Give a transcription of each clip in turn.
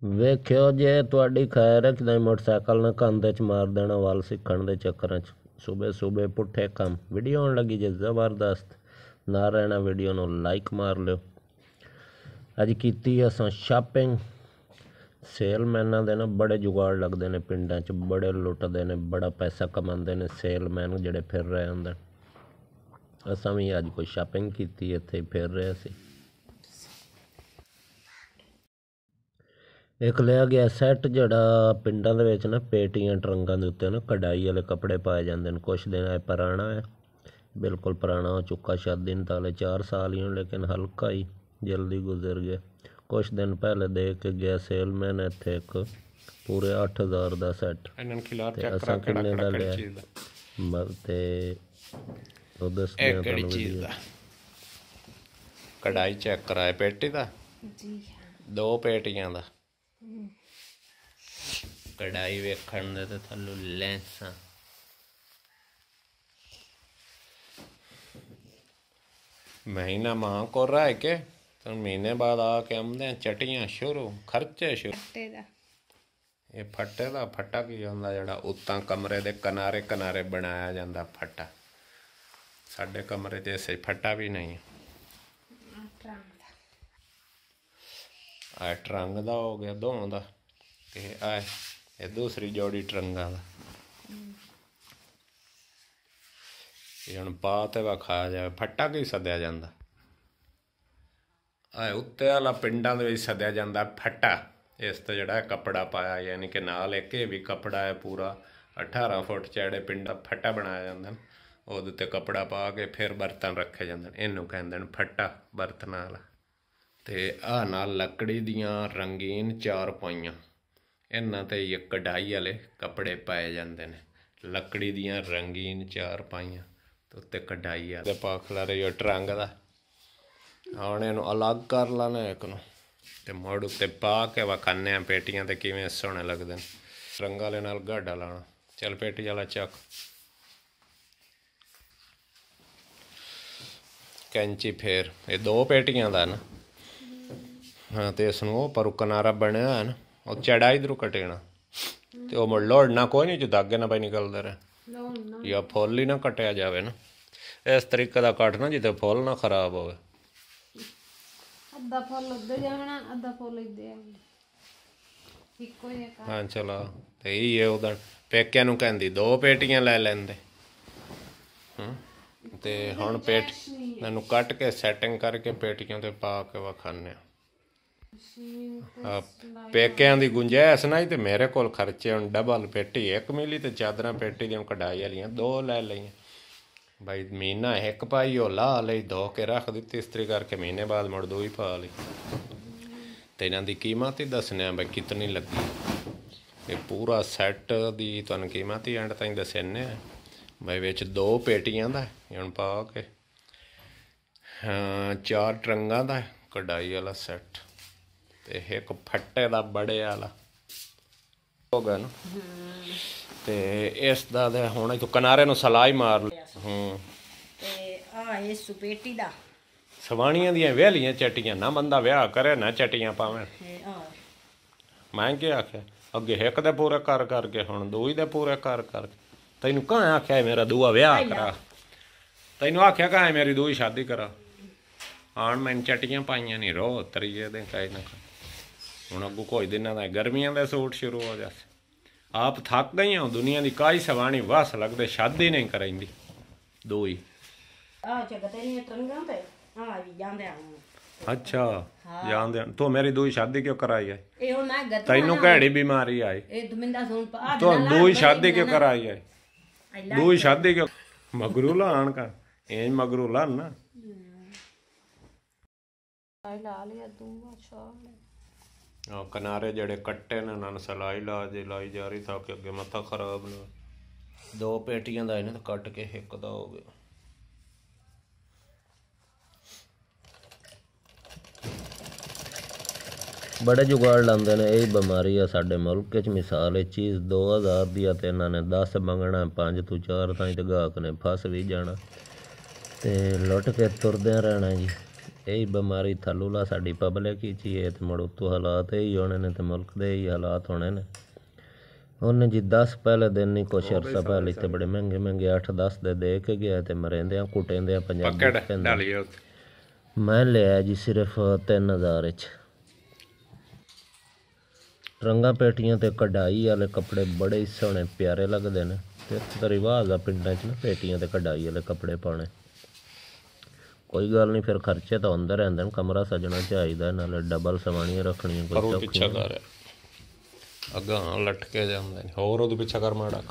ਵੇਖਿਓ ਜੇ ਤੁਹਾਡੀ ਖੈਰ ਹੈ ਕਿਤੇ ਮੋਟਰਸਾਈਕਲ ਨਾ ਕੰਧ 'ਚ ਮਾਰ ਦੇਣਾ ਵੱਲ ਸਿੱਖਣ ਦੇ ਚੱਕਰਾਂ 'ਚ ਸੂਬੇ ਸੂਬੇ ਪੁੱਠੇ ਕੰਮ। ਵੀਡੀਓ ਆਉਣ ਲੱਗੀ ਜੇ ਜ਼ਬਰਦਸਤ, ਨਾ ਰਹਿਣਾ ਵੀਡੀਓ ਨੂੰ ਲਾਈਕ ਮਾਰ ਲਿਓ। ਅੱਜ ਕੀਤੀ ਅਸਾਂ ਸ਼ਾਪਿੰਗ। ਸੇਲਮੈਨਾਂ ਦੇ ਨਾ ਬੜੇ ਜੁਗਾੜ ਲੱਗਦੇ ਨੇ ਪਿੰਡਾਂ 'ਚ, ਬੜੇ ਲੁੱਟਦੇ ਨੇ, ਬੜਾ ਪੈਸਾ ਕਮਾਉਂਦੇ ਨੇ ਸੇਲਮੈਨ ਜਿਹੜੇ ਫਿਰ ਰਹੇ ਹੁੰਦੇ। ਅਸਾਂ ਵੀ ਅੱਜ ਕੋਈ ਸ਼ਾਪਿੰਗ ਕੀਤੀ, ਇੱਥੇ ਫਿਰ ਰਹੇ ਸੀ। ਇੱਕ ਲਿਆ ਗਿਆ ਸੈੱਟ ਜਿਹੜਾ ਪਿੰਡਾਂ ਦੇ ਵਿੱਚ ਨਾ ਪੇਟੀਆਂ ਟਰੰਗਾਂ ਦੇ ਉੱਤੇ ਨਾ ਕਢਾਈ ਵਾਲੇ ਕੱਪੜੇ ਪਾਏ ਜਾਂਦੇ ਨੇ। ਕੁਛ ਦਿਨ ਇਹ ਪੁਰਾਣਾ ਹੈ, ਬਿਲਕੁਲ ਪੁਰਾਣਾ ਹੋ ਚੁੱਕਾ, ਸ਼ਾਦੀ ਨੂੰ ਤਾਲੇ 4 ਸਾਲ ਹੀ ਹੋਣ, ਲੇਕਿਨ ਹਲਕਾ ਹੀ ਜਲਦੀ ਗੁਜ਼ਰ ਗਿਆ। ਕੁਛ ਦਿਨ ਪਹਿਲੇ ਦੇ ਕੇ ਗਿਆ ਸੇਲਮੈਨ ਇੱਥੇ ਇੱਕ ਪੂਰੇ 8000 ਦਾ ਸੈੱਟ, ਤੇ ਅਸਾਂ ਕਿੰਨੇ ਦਾ ਲਿਆ ਤੇ ਉਹ ਦੱਸਦੇ ਆ ਤੁਹਾਨੂੰ ਵੀਡੀਓ। ਕਢਾਈ ਚੈੱਕ ਕਰਾਏ ਪੇਟੀ ਦਾ ਜੀ, 2 ਪੇਟੀਆਂ ਦਾ ਕਢਾਈ ਵੇਖਣ ਦੇ ਤੇ ਥੱਲੋਂ ਲੈਂਸਾਂ। महीना मां को रहा है के तो महीने बाद आके आमदे चटियां शुरू, खर्चे शुरू। ये फट्टे दा फट्टा की होंदा जेड़ा उत्तां कमरे दे किनारे किनारे बनाया जांदा फट्टा। साडे कमरे ते ऐसे फट्टा भी नहीं है। आ ट्रंग दा हो गया दों दा, ते आ ये दूसरी जोड़ी ट्रंगा दा। ਹੁਣ ਪਾ ਤੇ ਵਿਖਾਇਆ ਜਾਵੇ ਫੱਟਾ ਕੀ ਸੱਦਿਆ ਜਾਂਦਾ। ਆ ਉੱਤੇ ਵਾਲਾ ਪਿੰਡਾਂ ਦੇ ਵਿੱਚ ਸੱਦਿਆ ਜਾਂਦਾ ਫੱਟਾ। ਇਸ ਤੇ ਜਿਹੜਾ ਕੱਪੜਾ ਪਾਇਆ ਯਾਨੀ ਕਿ ਨਾਲ ਇੱਕ ਇਹ ਵੀ ਕੱਪੜਾ ਹੈ ਪੂਰਾ 18 ਫੁੱਟ ਚੌੜੇ ਪਿੰਡਾ ਫੱਟਾ ਬਣਾਇਆ ਜਾਂਦਾ। ਉਹਦੇ ਤੇ ਕੱਪੜਾ ਪਾ ਕੇ ਫਿਰ ਬਰਤਨ ਰੱਖੇ ਜਾਂਦੇ ਨੇ, ਇਹਨੂੰ ਕਹਿੰਦੇ ਨੇ ਫੱਟਾ ਬਰਤਨਾਂ ਵਾਲਾ। ਤੇ ਆਹ ਨਾਲ ਲੱਕੜੀ ਦੀਆਂ ਰੰਗੀਨ 4 ਪਾਈਆਂ, ਇਹਨਾਂ ਤੇ ਇੱਕ ਕਢਾਈ ਵਾਲੇ ਕੱਪੜੇ ਪਾਏ ਜਾਂਦੇ ਨੇ। ਲੱਕੜੀ ਦੀਆਂ ਰੰਗੀਨ 4 ਪਾਈਆਂ उत्ते कढ़ाई आ पाखला रही ट्रंग का। हम इन अलग कर लाने एक तो मुड़ उत्ते पा के विखाने पेटियां ते किवें सोहने लगदे ने। रंग वाले नाल गाढ़ा लाना। चल पेटी वाला चक कैंची फेर। ये 2 पेटियां दा ना। हाँ तो इसनों पर किनारा बनया है ना, और चढ़ा इधरों कटेना तो मुड़ लोड़ना कोई नहीं जो धागे ना भाई निकलते रहे या फुल ही ना कटिया जाए ना। इस तरीके का कटना जिते फुल ना खराब हो। हाँ चलो तो यही है उधर पेकिया नूं कहंदी 2 पेटियां लै लैंदे। ते हुण पेट इन्हूं कट के सैटिंग करके पेटियां ते पा के विखाने। पेकियां दी गुंजाइश नहीं तो मेरे कोल खर्चे हुण डबल पेटी 1 मिली ते चादरां पेटी दी कढ़ाई वालियां 2 लै लईयां। भाई महीना एक पाई हो ला लई, धो के रख दी इस्त्री करके, महीने बाद मुड़ 2 ही पा ली। तो इन्हां दी कीमत ही दसने भाई कितनी लगी। ये पूरा सैट दी तुहानूं कीमत ही एंड ताईं दसने भाई। विच 2 पेटियां दा हुण पा के 4 ट्रंगां दा कढ़ाई वाला सैट ते एक फट्टे दा बड़े वाला हो गया ना। ते इस दा ते हुण इथों किनारे नूं सलाई मार ते आ इस पेटी दा सवाणियां दियां वेलियां चटियां ना बंदा विआह करे ना चटियां पावे। मैं क्या आख्या अगे एक दे पूरे कर करके हुण 2 ही दे पूरे कर करके। तैनूं कहाँ आख्या मेरा दूआ विआह करा, तैनूं आख्या कहाँ मेरी 2 शादी करा। आण मैंने चटियां पाइयां नहीं रो तरीए दे कहीं ना कहीं। हुण अगों कोई दिनां दा गर्मियां दे सूट शुरू हो जासे। आप थक गई हो दुनिया की काई सवाणी वस लगते शादी नहीं कराइंदी 2 ही। अच्छा जानते तो मेरी 2 ही शादी क्यों कराई है? तैनू केड़ी बीमारी आई तो 2 ही शादी क्यों कराई है? 2 ही शादी क्यों मगरू लान का इंज मगरू लान ना। किनारे जड़े कट्टे ने उन्होंने सलाई लाई जा रही था कि अगे मत्था खराब ना। 2 पेटियां दा इन्हें कट के एक दा हो गया। बड़े जुगाड़ लाते हैं, यही बीमारी है साडे मुल्क च। मिसाल है चीज़ 2000 दी ते इन्होंने 10 मंगना, 5 तो 4 ताईं ते गाहक ने फस भी जाना ते लुट के तुरदे रहना जी। यही बीमारी थलूला साड़ी पब्लिक ही चाहिए तो मुड़ उत्तों हालात यही होने ने तो मुल्क दे ही हालात होने ने। उन्हें जी 10 पहले दिन नहीं कुछ अरसा पहले तो बड़े महंगे महंगे 8-10 दे के गया तो मरेंदे कुटेंदे पंजाबी कहंदे। मैं लिया जी सिर्फ 3000 रंगा पेटियां ते कढ़ाई वाले कपड़े बड़े ही सोहने प्यारे लगते हैं। तो रिवाज आ पिंडा च ना पेटियां ते कढ़ाई वाले कपड़े पाने। कोई गल नहीं फिर खर्चे तो आंदे रहंदे ने, कमरा सजना चाहिए नाले डबल सवाणियां रखनियां कोई पीछा कर अगा लटके जांदे ने होर ओदे पीछा कर माड़ा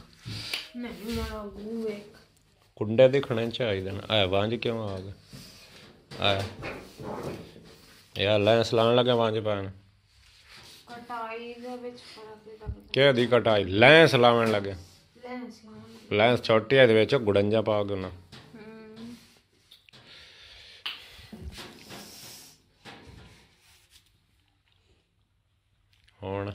नहीं माड़ा वेख कुंडे दिखने चाहिए ने। आ वांज क्यों आ गए आ यार लैंस लाने लगे वांज पैन कटाई दे विच फर्क के दी कटाई लैंस लावन लगे लैंस छोटी है दे विच गुड़ंजा पा के ना हुण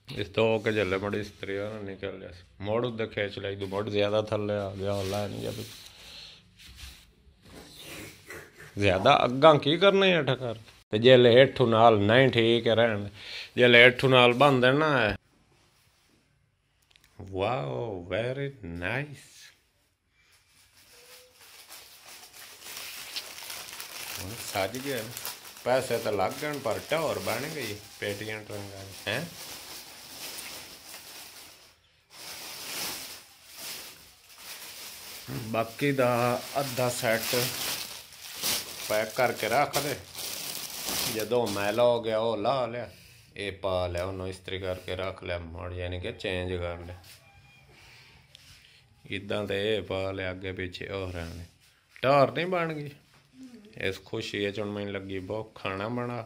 इस तो के जल्ले बड़ी स्त्री निकल गया मोड़ उधर खींच लाई तू मोड़ ज्यादा थले आ गया हला नहीं जब ज्यादा अग्गा की करना है ठकर ते जेले हेठू नाल नहीं ठीक है रहन जेले हेठू नाल बंद है ना है। वाओ वेरी नाइस साज गया पैसे तो लग गए पर टोर बन गई पेटियां टंगा हैं। बाकी दा अद्धा सैट पैक करके रख दे जो मैला हो गया वो ला लिया ये पा लिया उन्होंने इस्त्री करके रख लिया मुड़ यानी कि चेंज कर लिया इदा तो ये पा लिया अगे पीछे और रहने टोर नहीं बन गई। इस खुशी च हूँ मैनू लगी बहुत खाना बना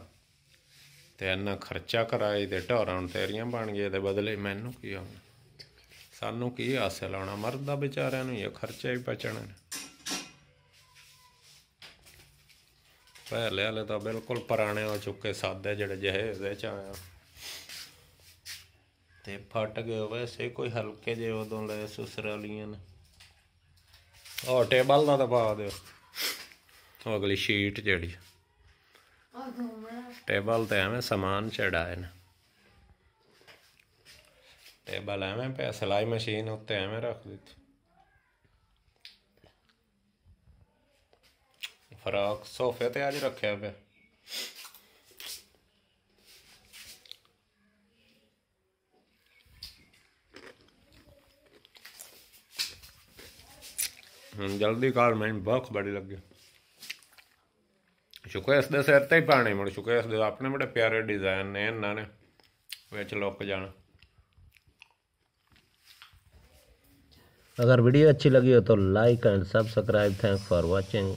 तो इन्ना खर्चा कराई तो टोर हूँ तेरियां बन गई तो बदले मैनू की आना सानू की हासिल आना मरदा बेचारियां नूं खर्चे भी बचने पहले वाले तो बिल्कुल पुराने हो चुके सादे जड़े जहे च आया ते फट गए वैसे कोई हल्के जे उदों ले सुसरालियां ने और टेबल का तो पा दो अगली शीट जड़ी टेबल तो एवं समान चढ़ाए न टेबल एवं पे सिलाई मशीन उत्ते एवं रख दी फराक सोफे ते अज रखे पे जल्दी कार मैं भुख बड़ी लगी शुक्र इस सिर ते ही पाने मुड़ शुक्र इस अपने बड़े प्यारे डिजाइन ने इन्होंने विच लुक जाना। अगर वीडियो अच्छी लगी हो तो like and subscribe. Thanks for watching.